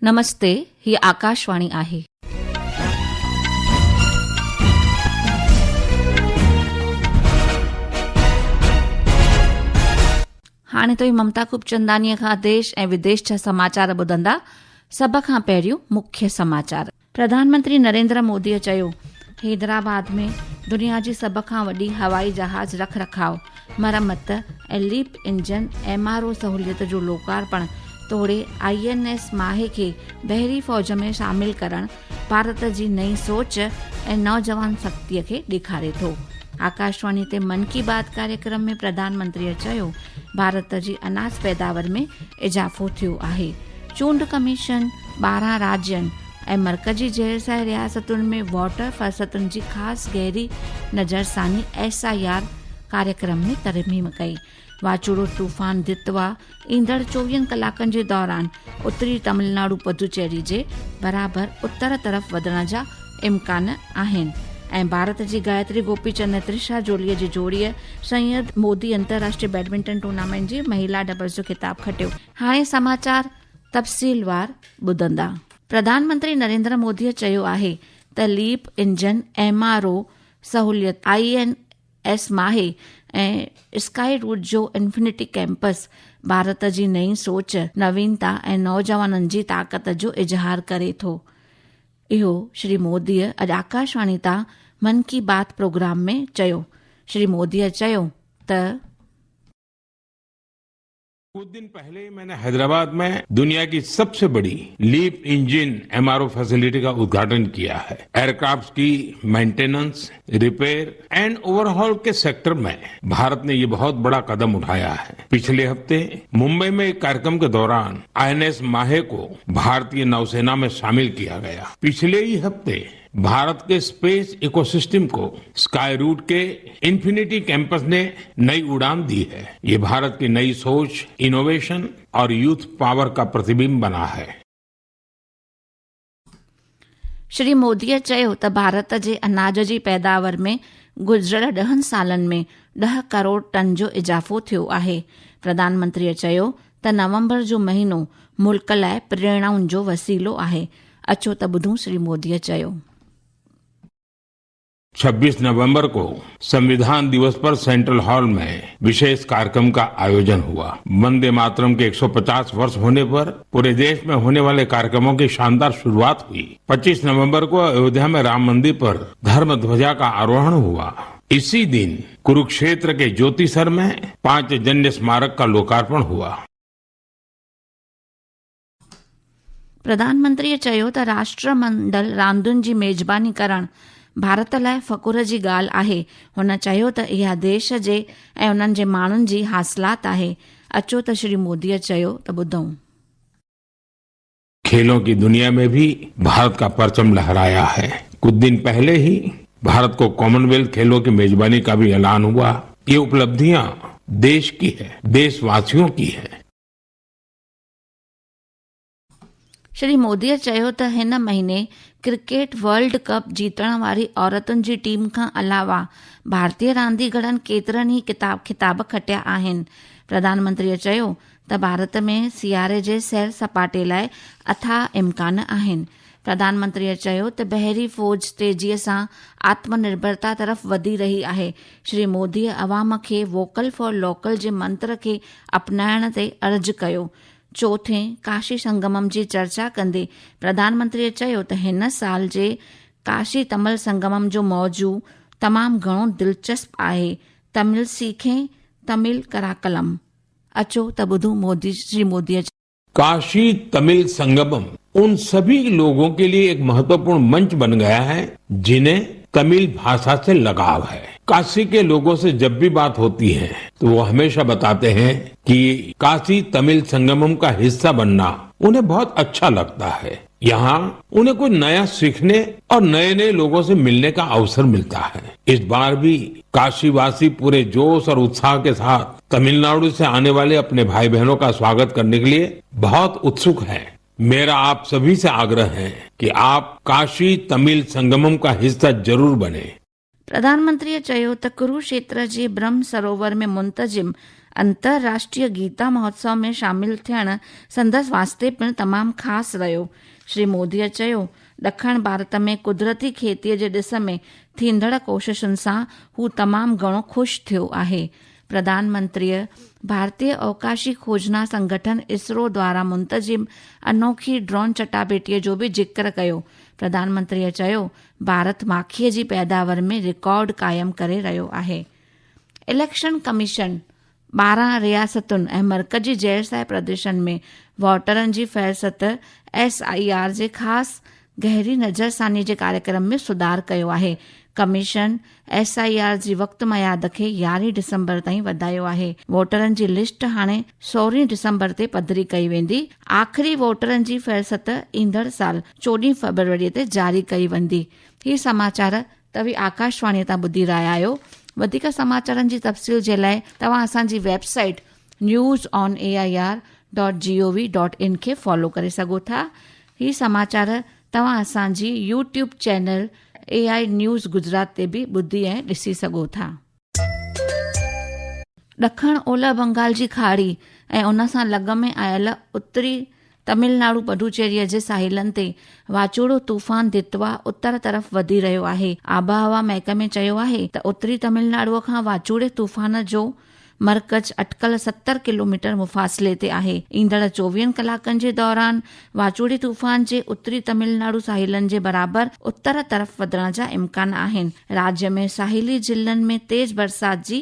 नमस्ते, ही आकाशवाणी आहे। हाणे तो ममता खूबचंदानी खां देश ऐं विदेश जा समाचार ॿुधंदा। सभ खां पहिरियों मुख्य समाचार। प्रधानमंत्री नरेंद्र मोदीअ चयो, हैदराबाद में दुनिया जी सभ खां वॾी हवाई जहाज रख रखाव, मरम्मत ऐं लीप इंजन MRO सहूलियत जो लोकार्पण तोड़े INS माहे खे बहरी फ़ौज में शामिल करण भारत जी नई सोच ऐं नौजवान शक्तिअ खे ॾेखारे थो। आकाशवाणी ते मन की बात कार्यक्रम में प्रधानमंत्रीअ चयो, भारत जी अनाज पैदावार में इजाफ़ो थियो आहे। चूंड कमीशन 12 राज्यनि ऐं मर्कज़ी जहिड़े रियासतुनि में वोटर फ़हरिस्तुनि जी ख़ासि गहरी नज़रसानी SIR कार्यक्रम में तरमीम कई। वाचूड़ो तूफ़ान दितवा ईंदड़ 24 कलाकनि जे दौरान उत्तरी तमिलनाडु पुदुचेरी जे बराबर उत्तर तरफ़ वधण जा इम्कान आहिनि ऐं भारत जी गायत्री गोपीचंद त्रिशा जोलीअ जी जोड़ीअ सैयद मोदी अंतर्राष्ट्रीय बैडमिंटन टूर्नामेंट जी महिला डबल्स जो खिताब खटियो। हाणे समाचार तफ़सीलवार ॿुधंदा। प्रधानमंत्री नरेंद्र मोदीअ चयो आहे त लीप इंजन MRO सहूलियत INS माहे ऐं स्काई रूट जो इंफिनिटी कैंपस भारत जी नई सोच, नवीनता ऐं नौजवाननि जी ताक़त जो इज़हार करे थो। इहो श्री मोदीअ अॼु आकाशवाणी तां मन की बात प्रोग्राम में चयो। श्री मोदीअ चयो त कुछ दिन पहले मैंने हैदराबाद में दुनिया की सबसे बड़ी लीप इंजन MRO फैसिलिटी का उद्घाटन किया है। एयरक्राफ्ट की मेंटेनेंस, रिपेयर एंड ओवरहॉल के सेक्टर में भारत ने ये बहुत बड़ा कदम उठाया है। पिछले हफ्ते मुंबई में एक कार्यक्रम के दौरान INS माहे को भारतीय नौसेना में शामिल किया गया। पिछले ही हफ्ते भारत के स्पेस इकोसिस्टम को स्काई रूट के इंफिनिटी कैंपस ने नई उड़ान दी है। ये भारत की नई सोच, इनोवेशन और यूथ पावर का प्रतिबिंब बना है। श्री मोदीअ चयो त भारत जे अनाज जी पैदावार में गुज़िरियल 10 सालनि में 10 करोड़ टन जो इजाफ़ो थियो आहे। प्रधानमंत्रीअ चयो त नवंबर जो महीनो मुल्क लाइ प्रेरणाउनि जो वसीलो आहे। अचो त ॿुधूं श्री मोदीअ चयो। 26 नवंबर को संविधान दिवस पर सेंट्रल हॉल में विशेष कार्यक्रम का आयोजन हुआ। वंदे मातरम के 150 वर्ष होने पर पूरे देश में होने वाले कार्यक्रमों की शानदार शुरुआत हुई। 25 नवंबर को अयोध्या में राम मंदिर पर धर्म ध्वजा का आरोहण हुआ। इसी दिन कुरुक्षेत्र के ज्योतिसर में पांचजन्य स्मारक का लोकार्पण हुआ। प्रधानमंत्रीअ चयो त राष्ट्रमंडल रांदुनि जी मेज़बानी करण भारत लाइ फ़ख़ुर जी ॻाल्हि आहे। हुन चयो त इहा देश जे ऐं उन्हनि जे माण्हुनि जी हासिलात आहे। अचो त श्री मोदीअ चयो त ॿुधूं। खेलों की दुनिया में भी भारत का परचम लहराया है। कुछ दिन पहले ही भारत को कॉमनवेल्थ खेलों की मेजबानी का भी ऐलान हुआ। ये उपलब्धियां देश की है, देशवासियों की है। श्री मोदीअ चयो त हिन महीने क्रिकेट वर्ल्ड कप जीतण वारी औरतुनि जी टीम खां अलावा भारतीय रांदीगरनि केतिरनि ई खिताब खटिया आहिनि। प्रधानमंत्रीअ चयो त भारत में सियारे जे सैर सपाटे लाइ अथाह इम्कान आहिनि। प्रधानमंत्रीअ चयो त बहरी फ़ौज तेज़ीअ सां आत्मनिर्भरता तरफ़ वधी रही आहे। श्री मोदीअ अवाम खे वोकल फॉर लोकल जे मंत्र खे अपनाइण ते अर्ज़ु कयो। चोथें काशी संगमम जी चर्चा कंदे प्रधानमंत्रीअ चयो त हिन साल जे काशी तमिल संगमम जो मौजू तमामु घणो दिलचस्प आहे। तमिल सीखें, तमिल कराकलम। अचो त ॿुधूं श्री मोदीअ। काशी तमिल संगमम उन सभी लोगों के लिए एक महत्वपूर्ण मंच बन गया है जिन्हें तमिल भाषा से लगाव है। काशी के लोगों से जब भी बात होती है तो वो हमेशा बताते हैं कि काशी तमिल संगमम का हिस्सा बनना उन्हें बहुत अच्छा लगता है। यहाँ उन्हें कुछ नया सीखने और नए नए लोगों से मिलने का अवसर मिलता है। इस बार भी काशीवासी पूरे जोश और उत्साह के साथ तमिलनाडु से आने वाले अपने भाई बहनों का स्वागत करने के लिए बहुत उत्सुक हैं। मेरा आप सभी से आग्रह है कि आप काशी तमिल संगमम का हिस्सा जरूर बने। प्रधानमंत्रीअ चयो त कुरुक्षेत्र जे ब्रह्म सरोवर में मुंतजिम अंतर्राष्ट्रीय गीता महोत्सव में शामिल थियण संदसि वास्ते पिणु तमामु ख़ासि रहियो। श्री मोदीअ चयो, ॾखण भारत में कुदरती खेतीअ जे ॾिस में थींदड़ कोशिशुनि सां हू तमामु घणो ख़ुशि थियो आहे। प्रधानमंत्रीअ भारतीय अवकाशी खोजना संगठन इसरो द्वारा मुंतजिम अनोखी ड्रोन चटाभेटीअ जो बि जिक्र कयो। प्रधानमंत्रीअ चयो, भारत माखीअ जी पैदावार में रिकॉर्ड कायम करे रहियो आहे। इलेक्शन कमीशन 12 रियासतुनि ऐं मर्कज़ी ज़ैर प्रदेशनि में वोटरनि जी फ़हरिस्त SIR जे ख़ासि गहरी नज़रसानी जे कार्यक्रम में सुधार कयो आहे। कमीशन SIR जी वक़्त मयाद खे 11 डिसंबर ताईं वधायो आहे। वोटरनि जी लिस्ट हाणे 16 डिसंबर ते पधरी कई वेंदी। आख़िरी वोटरनि जी फ़हरिस्त ईंदड़ साल 14 फरवरी ते जारी कई वेंदी। ही समाचार तव्हीं आकाशवाणी तां ॿुधी रहिया आहियो। वधीक समाचारनि जी तफ़सील जे लाइ तव्हां असांजी वेबसाइट newsonair.gov.in खे फॉलो करे सघो था। ही समाचार तव्हां असांजी YouTube channel AI news Gujarat ते बि ॿुधी ऐं ॾिसी सघो था। ॾखण ओलह बंगाल जी खाड़ी ऐं उन सां लॻ में आयल उत्तरी तमिलनाडु पुडुचेरीअ जे साहिलनि ते वाचूड़ो तूफ़ान दितवा उत्तर तरफ़ वधी रहियो आहे। आबहवा महकमे चयो आहे त उत्तरी तमिलनाडुअ खां वाचूड़े तूफ़ान जो मर्कज़ अटकल 70 किलोमीटर मुफ़ासिले ते आहे। ईंदड़ 24 कलाकनि जे दौरान वाचूड़े तूफ़ान जे उत्तरी तमिलनाडु साहिलनि जे बराबर उत्तर तरफ़ वधण जा इम्कान आहिनि। राज्य में साहिली जिलनि में तेज़ बरसात जी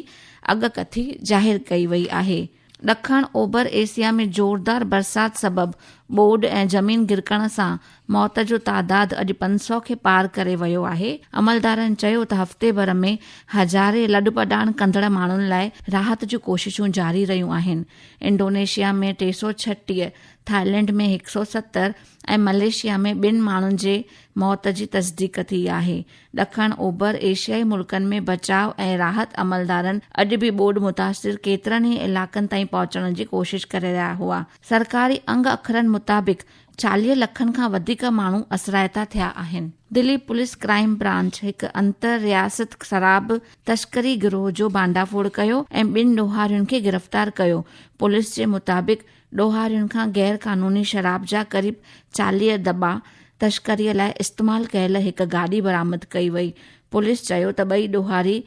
अॻकथी ज़ाहिर कई वई आहे। ॾखण ओभर एशिया में ज़ोरदार बरसात सबबि ॿोॾि ऐं ज़मीन गिरकण सां मौत जो तादाद अॼु 500 खे पार करे वियो आहे। अमलदारनि चयो त हफ़्ते भर में हज़ारे लॾपडाण कंदड़ माण्हुनि लाइ राहत जूं कोशिशूं जारी रहियूं आहिनि। इंडोनेशिया में 336, थाईलैंड में 170 ऐं मलेशिया में 2 माण्हुनि जे मौत जी तस्दीक थी आहे। ॾखण ओभर एशियाई मुल्कनि में बचाव ऐं राहत अमलदारनि अॼु बि ॿोॾि मुतासिर केतिरनि ई इलाइक़नि ताईं पहुचण जी कोशिश करे रहिया हुआ। सरकारी अंग अखरनि मुताबिक़ 40 लखनि खां वधीक माण्हू असराइता थिया आहिनि। दिल्ली पुलिस क्राइम ब्रांच हिकु अंतर रियासत शराब तस्करी गिरोह जो भांडाफोड़ कयो ऐं 2 ॾोहारियुनि खे गिरफ़्तार कयो। पुलिस जे मुताबिक़ ॾोहारियुनि खां गैर कानूनी शराब जा क़रीब 40 दॿा तस्करीअ लाइ इस्तेमालु कयल हिकु गाॾी बरामद कई वई। पुलिस चयो त 2 ॾोहारी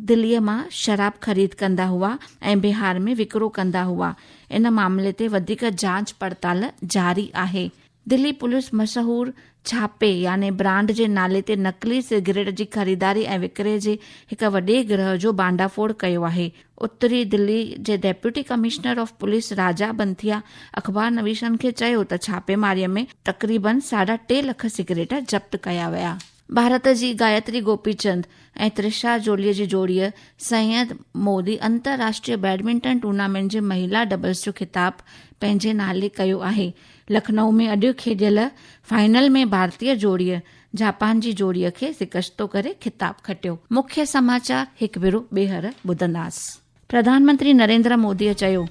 दिल्लीअ मां शराब ख़रीद कंदा हुआ ऐं बिहार में विकिरो कंदा हुआ। इन मामले ते वधीक जांच पड़ताल जारी आहे। दिल्ली पुलिस मशहूर छापे यानी ब्रांड जे नाले ते नकली सिगरेट जी ख़रीदारी ऐं विकिरे जे हिकु वॾे गिरोह जो भांडाफोड़ कयो आहे। उत्तरी दिल्ली जे डेप्यूटी कमिश्नर ऑफ पुलिस राजा बंथिया अख़बार नवीसनि खे चयो त छापेमारीअ में तक़रीबन 3.5 लख सिगरेट ज़ब्त कया विया। भारत जी गायत्री गोपीचंद ऐं त्रिशा जोलीअ जी जोड़ीअ सैयद मोदी अंतर्राष्ट्रीय बैडमिंटन टूर्नामेंट जे महिला डबल्स जो ख़िताब पंहिंजे नाले कयो आहे। लखनऊ में अॼु खेॾियल फाइनल में भारतीय जोड़ीअ जापान जी जोड़ीअ खे शिकस्तो करे ख़िताब खटियो। मुख्य समाचार हिकु भेरो ॿीहर ॿुधंदासीं। प्रधानमंत्री नरेंद्र मोदीअ चयो,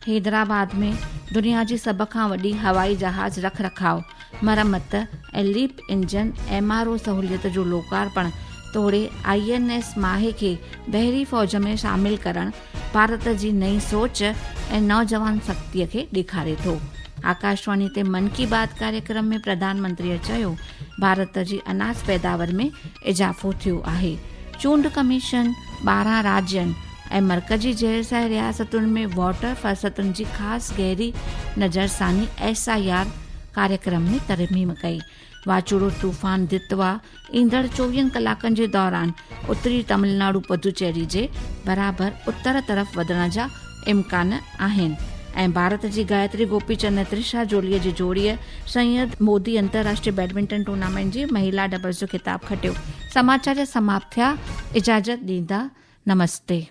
हैदराबाद में दुनिया जी सभ खां वॾी हवाई जहाज रख रखाव, मरम्मत ऐं लीप इंजन MRO सहूलियत जो लोकार्पण तोड़े INS माहे खे बहरी फ़ौज में शामिल करणु भारत जी नई सोच ऐं नौजवान शक्तीअ खे ॾेखारे थो। आकाशवाणी ते मन की बात कार्यक्रम में प्रधानमंत्रीअ चयो, भारत जी अनाज पैदावार में इजाफ़ो थियो आहे। चूंड कमीशन 12 राज्यनि ऐं मर्कज़ी ज़ैर रियासतुनि में वोटर फ़हरिस्तुनि जी ख़ासि गहरी नज़रसानी SIR कार्यक्रम में तरमीम कई। वाचूड़ो तूफ़ान दितवा ईंदड़ 24 कलाकनि जे दौरान उत्तरी तमिलनाडु पुडुचेरी जे बराबर उत्तर तरफ़ वधण जा इम्कान आहिनि ऐं भारत जी गायत्री गोपीचंद ऐं त्रिशा जोलीअ जी जोड़ीअ सैयद मोदी अंतर्राष्ट्रीय बैडमिंटन टूर्नामेंट जी महिला डबल्स जो ख़िताब खटियो। समाचार समाप्त थिया। इजाज़त ॾींदा। नमस्ते।